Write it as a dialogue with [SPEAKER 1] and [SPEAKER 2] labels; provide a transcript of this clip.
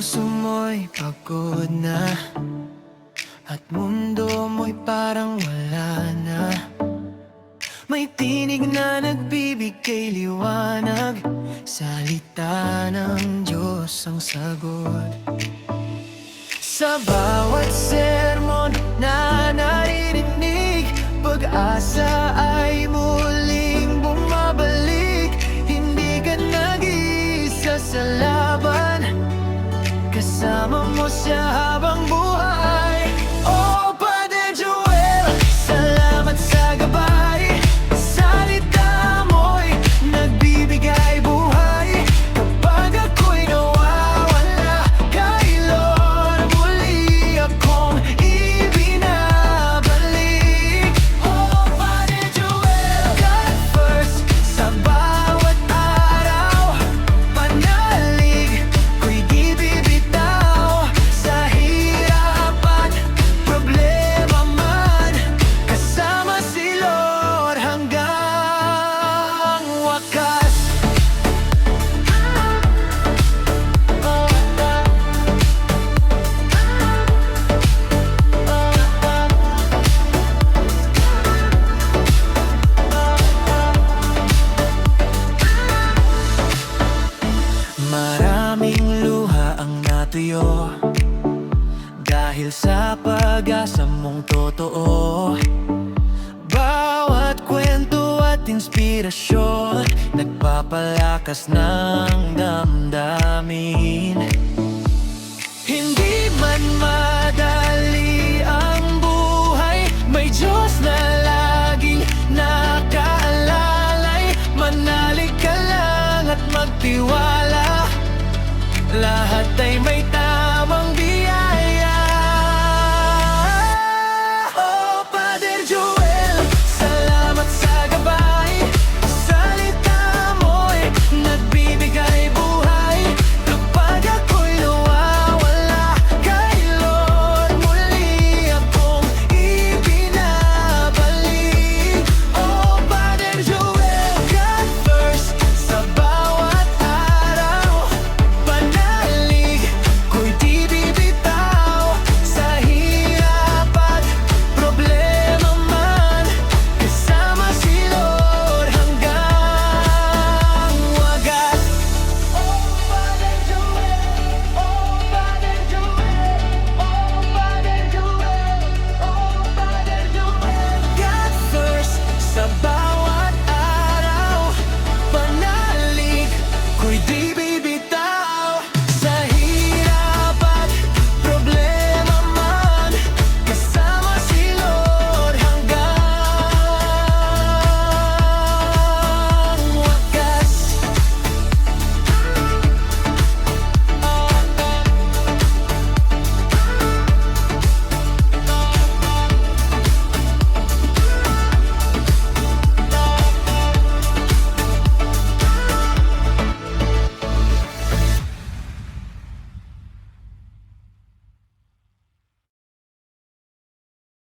[SPEAKER 1] puso mo'y pagod na at mundo mo'y parang wala na. May tinig na nagbibigay liwanag, salita ng Diyos ang sagot. Sa bawat sermon na naririnig, pag-asa ay muling bumabalik. Hindi ka nag-iisa sa laban, kasama mo siya habang buhay. Oh, Padre Joel, salamat sa gabay. Salita mo'y nagbibigay buhay. Kapag ako'y nawawala kay Lord, muli akong ibinabalik. Oh, Padre Joel, God first sa bawat araw. Panalig ko'y di bibitaw, sa hirap at problema man, kasama si Lord hanggang wakas. Maraming luha ang natuyo dahil sa pag-asa mong totoo. Bawat kwento at inspirasyon nagpapalakas ng damdamin. Hindi man madali ang buhay, may Diyos na laging nakaalalay. Manalig ka lang at magtiwala, lahat ay may